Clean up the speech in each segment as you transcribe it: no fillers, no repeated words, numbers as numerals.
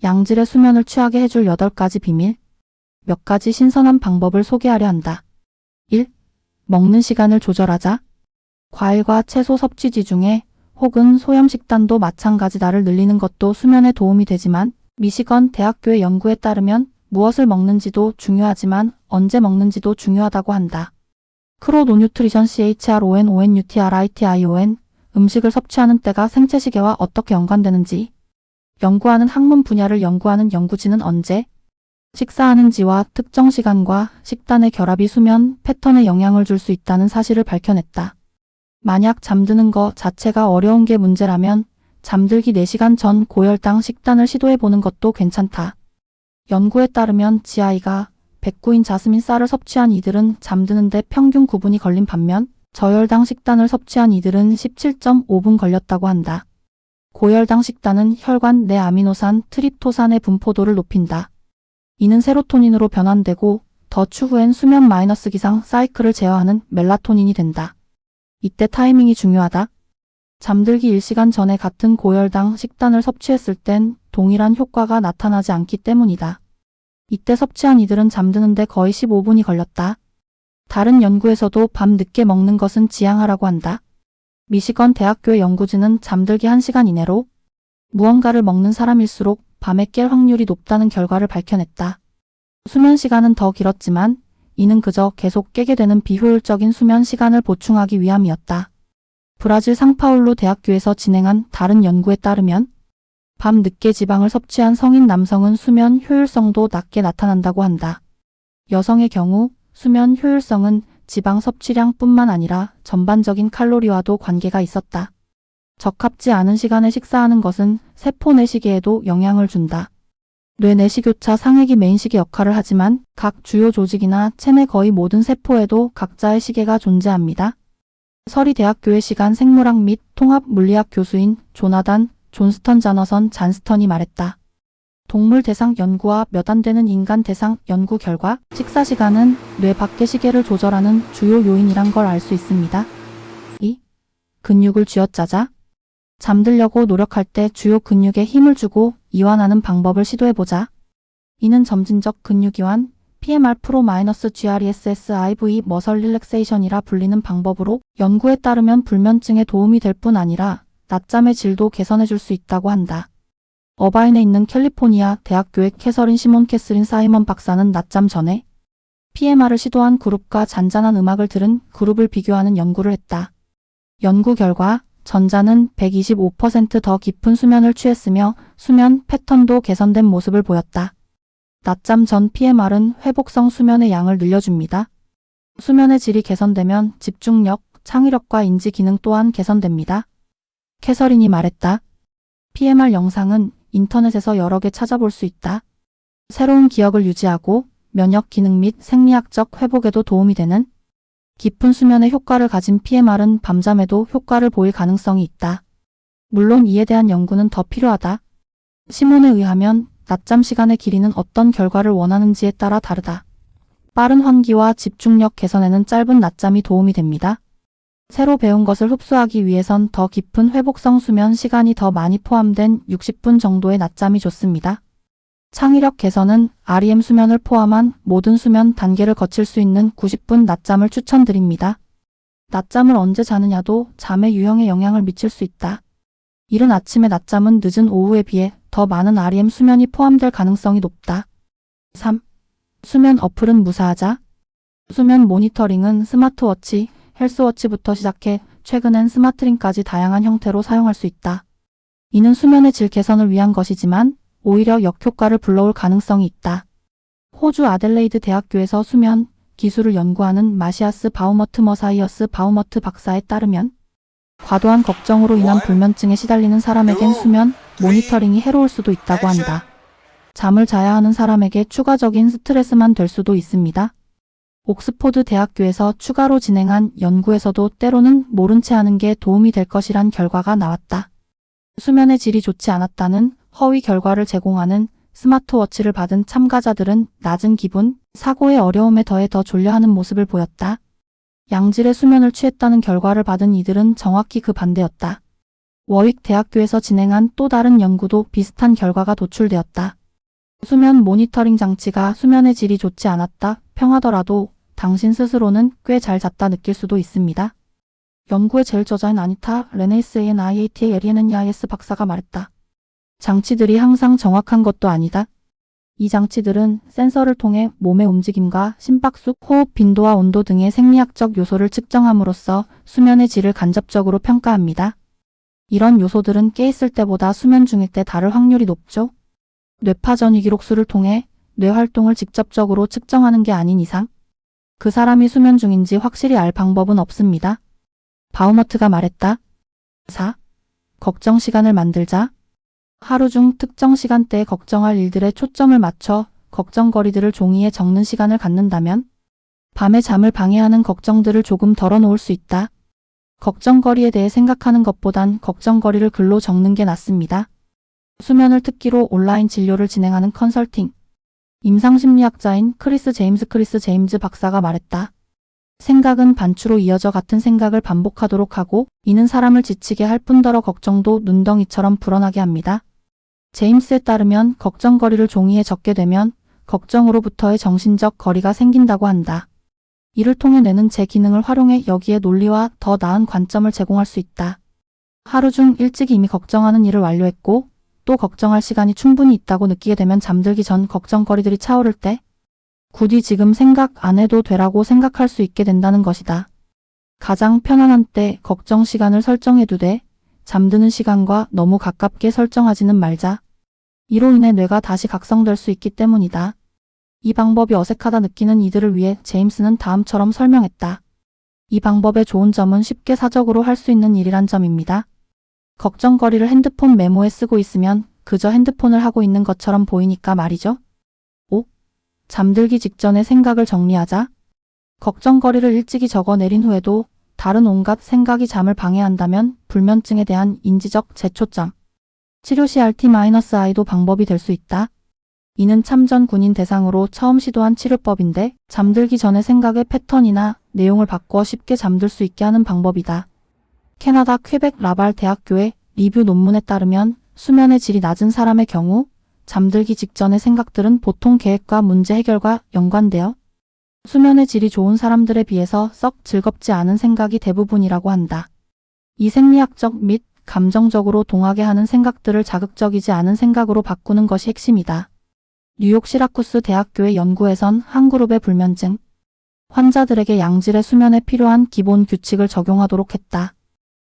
양질의 수면을 취하게 해줄 8가지 비밀. 몇 가지 신선한 방법을 소개하려 한다. 1. 먹는 시간을 조절하자. 과일과 채소 섭취지 중에 혹은 소염 식단도 마찬가지다를 늘리는 것도 수면에 도움이 되지만 미시건 대학교의 연구에 따르면 무엇을 먹는지도 중요하지만 언제 먹는지도 중요하다고 한다. 크로노 뉴트리션 CHRONONUTRITION 음식을 섭취하는 때가 생체시계와 어떻게 연관되는지 연구하는 학문 분야를 연구하는 연구진은 언제 식사하는지와 특정 시간과 식단의 결합이 수면 패턴에 영향을 줄 수 있다는 사실을 밝혀냈다. 만약 잠드는 것 자체가 어려운 게 문제라면 잠들기 4시간 전 고혈당 식단을 시도해보는 것도 괜찮다. 연구에 따르면 GI가 109인 자스민 쌀을 섭취한 이들은 잠드는데 평균 9분이 걸린 반면 저혈당 식단을 섭취한 이들은 17.5분 걸렸다고 한다. 고혈당 식단은 혈관 내 아미노산 트립토산의 분포도를 높인다. 이는 세로토닌으로 변환되고 더 추후엔 수면 마이너스 기상 사이클을 제어하는 멜라토닌이 된다. 이때 타이밍이 중요하다. 잠들기 1시간 전에 같은 고혈당 식단을 섭취했을 땐 동일한 효과가 나타나지 않기 때문이다. 이때 섭취한 이들은 잠드는데 거의 15분이 걸렸다. 다른 연구에서도 밤 늦게 먹는 것은 지양하라고 한다. 미시건 대학교의 연구진은 잠들기 1시간 이내로 무언가를 먹는 사람일수록 밤에 깰 확률이 높다는 결과를 밝혀냈다. 수면 시간은 더 길었지만 이는 그저 계속 깨게 되는 비효율적인 수면 시간을 보충하기 위함이었다. 브라질 상파울루 대학교에서 진행한 다른 연구에 따르면 밤 늦게 지방을 섭취한 성인 남성은 수면 효율성도 낮게 나타난다고 한다. 여성의 경우 수면 효율성은 지방 섭취량뿐만 아니라 전반적인 칼로리와도 관계가 있었다. 적합지 않은 시간에 식사하는 것은 세포 내시계에도 영향을 준다. 뇌 내시교차 상액이 메인 시계 역할을 하지만 각 주요 조직이나 체내 거의 모든 세포에도 각자의 시계가 존재합니다. 서리 대학교의 시간 생물학 및 통합 물리학 교수인 조나단 존스턴 자너선 잔스턴이 말했다. 동물 대상 연구와 몇 안 되는 인간 대상 연구 결과 식사 시간은 뇌 밖의 시계를 조절하는 주요 요인이란 걸 알 수 있습니다. 2. 근육을 쥐어짜자. 잠들려고 노력할 때 주요 근육에 힘을 주고 이완하는 방법을 시도해보자. 이는 점진적 근육 이완, PMR-GRESSIV 머설 릴렉세이션이라 불리는 방법으로 연구에 따르면 불면증에 도움이 될 뿐 아니라 낮잠의 질도 개선해줄 수 있다고 한다. 어바인에 있는 캘리포니아 대학교의 캐서린 시몬 캐스린 사이먼 박사는 낮잠 전에 PMR을 시도한 그룹과 잔잔한 음악을 들은 그룹을 비교하는 연구를 했다. 연구 결과 전자는 125% 더 깊은 수면을 취했으며 수면 패턴도 개선된 모습을 보였다. 낮잠 전 PMR은 회복성 수면의 양을 늘려줍니다. 수면의 질이 개선되면 집중력, 창의력과 인지 기능 또한 개선됩니다. 캐서린이 말했다. PMR 영상은 인터넷에서 여러 개 찾아볼 수 있다. 새로운 기억을 유지하고 면역 기능 및 생리학적 회복에도 도움이 되는 깊은 수면의 효과를 가진 PMR은 밤잠에도 효과를 보일 가능성이 있다. 물론 이에 대한 연구는 더 필요하다. 시몬에 의하면 낮잠 시간의 길이는 어떤 결과를 원하는지에 따라 다르다. 빠른 환기와 집중력 개선에는 짧은 낮잠이 도움이 됩니다. 새로 배운 것을 흡수하기 위해선 더 깊은 회복성 수면 시간이 더 많이 포함된 60분 정도의 낮잠이 좋습니다. 창의력 개선은 REM 수면을 포함한 모든 수면 단계를 거칠 수 있는 90분 낮잠을 추천드립니다. 낮잠을 언제 자느냐도 잠의 유형에 영향을 미칠 수 있다. 이른 아침의 낮잠은 늦은 오후에 비해 더 많은 REM 수면이 포함될 가능성이 높다. 3. 수면 어플은 무사하자. 수면 모니터링은 스마트워치, 헬스워치부터 시작해 최근엔 스마트링까지 다양한 형태로 사용할 수 있다. 이는 수면의 질 개선을 위한 것이지만 오히려 역효과를 불러올 가능성이 있다. 호주 아델레이드 대학교에서 수면 기술을 연구하는 마시아스 바우머트 머사이어스 바우머트 박사에 따르면 과도한 걱정으로 인한 불면증에 시달리는 사람에겐 수면 모니터링이 해로울 수도 있다고 한다. 잠을 자야 하는 사람에게 추가적인 스트레스만 될 수도 있습니다. 옥스포드 대학교에서 추가로 진행한 연구에서도 때로는 모른 채 하는 게 도움이 될 것이란 결과가 나왔다. 수면의 질이 좋지 않았다는 허위 결과를 제공하는 스마트워치를 받은 참가자들은 낮은 기분, 사고의 어려움에 더해 더 졸려하는 모습을 보였다. 양질의 수면을 취했다는 결과를 받은 이들은 정확히 그 반대였다. 워윅 대학교에서 진행한 또 다른 연구도 비슷한 결과가 도출되었다. 수면 모니터링 장치가 수면의 질이 좋지 않았다 평하더라도 당신 스스로는 꽤 잘 잤다 느낄 수도 있습니다. 연구의 제일 저자인 아니타 레네이스의 NIAT의 에리에는 야이에스 박사가 말했다. 장치들이 항상 정확한 것도 아니다. 이 장치들은 센서를 통해 몸의 움직임과 심박수, 호흡 빈도와 온도 등의 생리학적 요소를 측정함으로써 수면의 질을 간접적으로 평가합니다. 이런 요소들은 깨있을 때보다 수면 중일 때 다를 확률이 높죠. 뇌파 전위 기록수를 통해 뇌 활동을 직접적으로 측정하는 게 아닌 이상 그 사람이 수면 중인지 확실히 알 방법은 없습니다. 바우머트가 말했다. 4. 걱정 시간을 만들자. 하루 중 특정 시간대에 걱정할 일들에 초점을 맞춰 걱정거리들을 종이에 적는 시간을 갖는다면 밤에 잠을 방해하는 걱정들을 조금 덜어놓을 수 있다. 걱정거리에 대해 생각하는 것보단 걱정거리를 글로 적는 게 낫습니다. 수면을 특기로 온라인 진료를 진행하는 컨설팅 임상심리학자인 크리스 제임즈 박사가 말했다. 생각은 반추로 이어져 같은 생각을 반복하도록 하고 이는 사람을 지치게 할 뿐더러 걱정도 눈덩이처럼 불어나게 합니다. 제임스에 따르면 걱정거리를 종이에 적게 되면 걱정으로부터의 정신적 거리가 생긴다고 한다. 이를 통해 뇌는 제 기능을 활용해 여기에 논리와 더 나은 관점을 제공할 수 있다. 하루 중 일찍 이미 걱정하는 일을 완료했고 또 걱정할 시간이 충분히 있다고 느끼게 되면 잠들기 전 걱정거리들이 차오를 때 굳이 지금 생각 안 해도 되라고 생각할 수 있게 된다는 것이다. 가장 편안한 때 걱정 시간을 설정해두되 잠드는 시간과 너무 가깝게 설정하지는 말자. 이로 인해 뇌가 다시 각성될 수 있기 때문이다. 이 방법이 어색하다 느끼는 이들을 위해 제임스는 다음처럼 설명했다. 이 방법의 좋은 점은 쉽게 사적으로 할 수 있는 일이란 점입니다. 걱정거리를 핸드폰 메모에 쓰고 있으면 그저 핸드폰을 하고 있는 것처럼 보이니까 말이죠. 5. 잠들기 직전에 생각을 정리하자. 걱정거리를 일찍이 적어내린 후에도 다른 온갖 생각이 잠을 방해한다면 불면증에 대한 인지적 재초점, 치료 CRT-I도 방법이 될 수 있다. 이는 참전 군인 대상으로 처음 시도한 치료법인데 잠들기 전에 생각의 패턴이나 내용을 바꾸어 쉽게 잠들 수 있게 하는 방법이다. 캐나다 퀘벡 라발 대학교의 리뷰 논문에 따르면 수면의 질이 낮은 사람의 경우 잠들기 직전의 생각들은 보통 계획과 문제 해결과 연관되어 수면의 질이 좋은 사람들에 비해서 썩 즐겁지 않은 생각이 대부분이라고 한다. 이 생리학적 및 감정적으로 동하게 하는 생각들을 자극적이지 않은 생각으로 바꾸는 것이 핵심이다. 뉴욕 시라쿠스 대학교의 연구에선 한 그룹의 불면증 환자들에게 양질의 수면에 필요한 기본 규칙을 적용하도록 했다.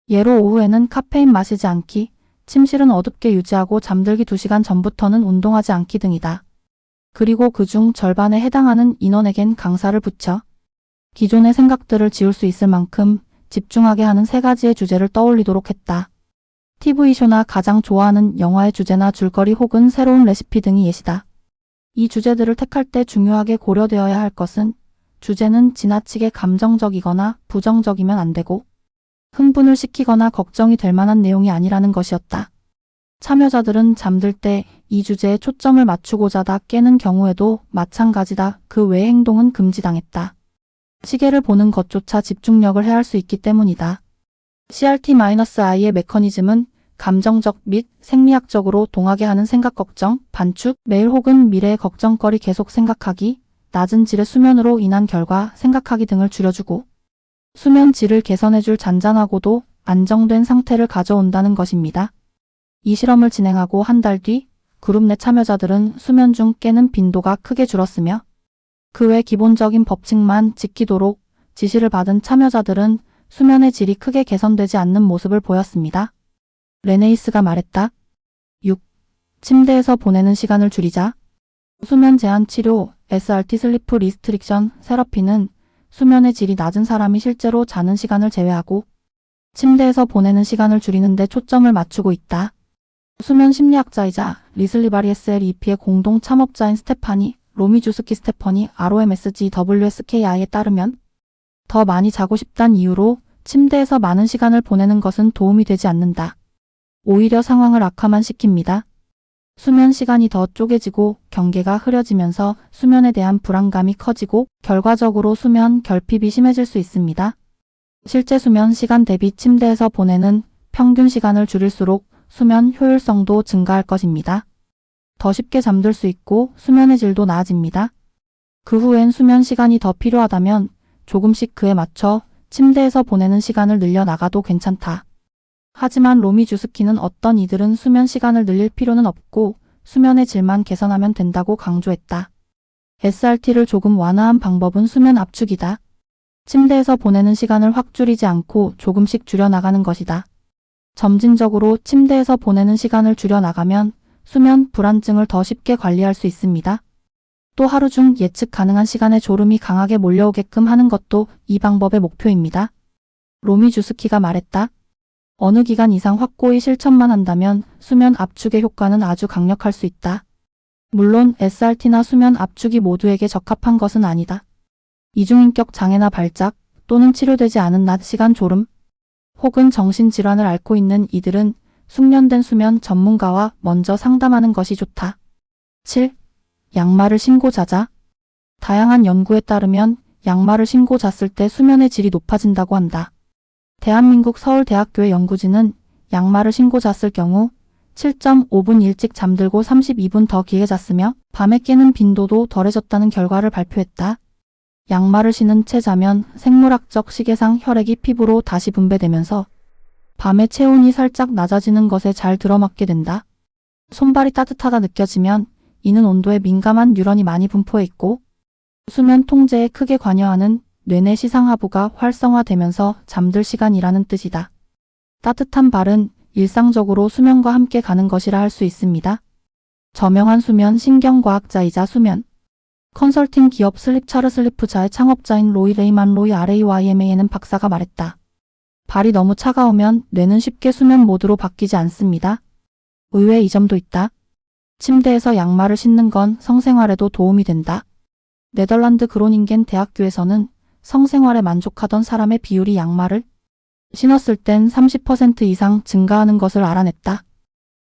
예로 오후에는 카페인 마시지 않기, 침실은 어둡게 유지하고 잠들기 2시간 전부터는 운동하지 않기 등이다. 그리고 그중 절반에 해당하는 인원에겐 강사를 붙여 기존의 생각들을 지울 수 있을 만큼 집중하게 하는 3가지의 주제를 떠올리도록 했다. TV쇼나 가장 좋아하는 영화의 주제나 줄거리 혹은 새로운 레시피 등이 예시다. 이 주제들을 택할 때 중요하게 고려되어야 할 것은 주제는 지나치게 감정적이거나 부정적이면 안 되고 흥분을 시키거나 걱정이 될 만한 내용이 아니라는 것이었다. 참여자들은 잠들 때 이 주제에 초점을 맞추고 자다 깨는 경우에도 마찬가지다. 그 외의 행동은 금지당했다. 시계를 보는 것조차 집중력을 해할 수 있기 때문이다. CRT-I의 메커니즘은 감정적 및 생리학적으로 동하게 하는 생각 걱정, 반축, 매일 혹은 미래의 걱정거리 계속 생각하기, 낮은 질의 수면으로 인한 결과 생각하기 등을 줄여주고 수면 질을 개선해줄 잔잔하고도 안정된 상태를 가져온다는 것입니다. 이 실험을 진행하고 한 달 뒤 그룹 내 참여자들은 수면 중 깨는 빈도가 크게 줄었으며 그 외 기본적인 법칙만 지키도록 지시를 받은 참여자들은 수면의 질이 크게 개선되지 않는 모습을 보였습니다. 레네이스가 말했다. 6. 침대에서 보내는 시간을 줄이자. 수면 제한 치료 SRT 슬리프 리스트릭션 세러피는 수면의 질이 낮은 사람이 실제로 자는 시간을 제외하고 침대에서 보내는 시간을 줄이는 데 초점을 맞추고 있다. 수면 심리학자이자 리슬리 바리에스LEP의 공동 참업자인 스테파니 로미주스키 스테퍼니 ROMSGWSKI에 따르면 더 많이 자고 싶단 이유로 침대에서 많은 시간을 보내는 것은 도움이 되지 않는다. 오히려 상황을 악화만 시킵니다. 수면 시간이 더 쪼개지고 경계가 흐려지면서 수면에 대한 불안감이 커지고 결과적으로 수면 결핍이 심해질 수 있습니다. 실제 수면 시간 대비 침대에서 보내는 평균 시간을 줄일수록 수면 효율성도 증가할 것입니다. 더 쉽게 잠들 수 있고 수면의 질도 나아집니다. 그 후엔 수면 시간이 더 필요하다면 조금씩 그에 맞춰 침대에서 보내는 시간을 늘려나가도 괜찮다. 하지만 로미주스키는 어떤 이들은 수면 시간을 늘릴 필요는 없고 수면의 질만 개선하면 된다고 강조했다. SRT를 조금 완화한 방법은 수면 압축이다. 침대에서 보내는 시간을 확 줄이지 않고 조금씩 줄여나가는 것이다. 점진적으로 침대에서 보내는 시간을 줄여나가면 수면 불안증을 더 쉽게 관리할 수 있습니다. 또 하루 중 예측 가능한 시간에 졸음이 강하게 몰려오게끔 하는 것도 이 방법의 목표입니다. 로미주스키가 말했다. 어느 기간 이상 확고히 실천만 한다면 수면 압축의 효과는 아주 강력할 수 있다. 물론 SRT나 수면 압축이 모두에게 적합한 것은 아니다. 이중인격 장애나 발작 또는 치료되지 않은 낮 시간 졸음 혹은 정신질환을 앓고 있는 이들은 숙련된 수면 전문가와 먼저 상담하는 것이 좋다. 7. 양말을 신고 자자. 다양한 연구에 따르면 양말을 신고 잤을 때 수면의 질이 높아진다고 한다. 대한민국 서울대학교의 연구진은 양말을 신고 잤을 경우 7.5분 일찍 잠들고 32분 더 길게 잤으며 밤에 깨는 빈도도 덜해졌다는 결과를 발표했다. 양말을 신은 채 자면 생물학적 시계상 혈액이 피부로 다시 분배되면서 밤에 체온이 살짝 낮아지는 것에 잘 들어맞게 된다. 손발이 따뜻하다 느껴지면 이는 온도에 민감한 뉴런이 많이 분포해 있고 수면 통제에 크게 관여하는 뇌내 시상하부가 활성화되면서 잠들 시간이라는 뜻이다. 따뜻한 발은 일상적으로 수면과 함께 가는 것이라 할 수 있습니다. 저명한 수면 신경과학자이자 수면 컨설팅 기업 슬립차르슬리프자의 창업자인 로이 레이만 로이 RAYMAN은 박사가 말했다. 발이 너무 차가우면 뇌는 쉽게 수면 모드로 바뀌지 않습니다. 의외의 이 점도 있다. 침대에서 양말을 신는 건 성생활에도 도움이 된다. 네덜란드 그로닝겐 대학교에서는 성생활에 만족하던 사람의 비율이 양말을 신었을 땐 30% 이상 증가하는 것을 알아냈다.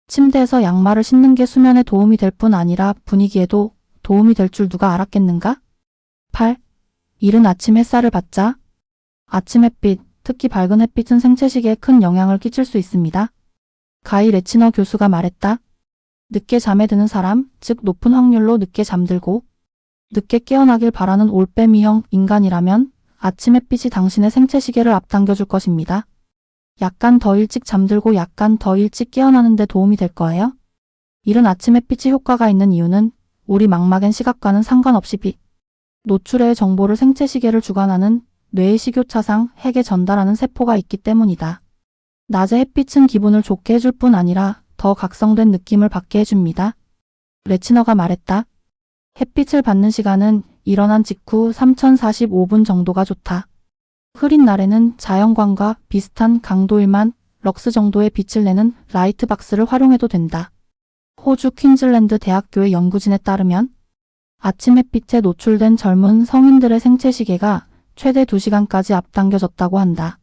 침대에서 양말을 신는 게 수면에 도움이 될 뿐 아니라 분위기에도 도움이 될 줄 누가 알았겠는가? 8. 이른 아침 햇살을 받자. 아침 햇빛, 특히 밝은 햇빛은 생체시계에 큰 영향을 끼칠 수 있습니다. 가이 레치너 교수가 말했다. 늦게 잠에 드는 사람, 즉 높은 확률로 늦게 잠들고 늦게 깨어나길 바라는 올빼미형 인간이라면 아침 햇빛이 당신의 생체시계를 앞당겨줄 것입니다. 약간 더 일찍 잠들고 약간 더 일찍 깨어나는 데 도움이 될 거예요. 이른 아침 햇빛이 효과가 있는 이유는 우리 망막엔 시각과는 상관없이 빛 노출의 정보를 생체시계를 주관하는 뇌의 식요차상 핵에 전달하는 세포가 있기 때문이다. 낮의 햇빛은 기분을 좋게 해줄 뿐 아니라 더 각성된 느낌을 받게 해줍니다. 레치너가 말했다. 햇빛을 받는 시간은 일어난 직후 3045분 정도가 좋다. 흐린 날에는 자연광과 비슷한 강도일만 럭스 정도의 빛을 내는 라이트박스를 활용해도 된다. 호주 퀸즐랜드 대학교의 연구진에 따르면 아침 햇빛에 노출된 젊은 성인들의 생체시계가 최대 2시간까지 앞당겨졌다고 한다.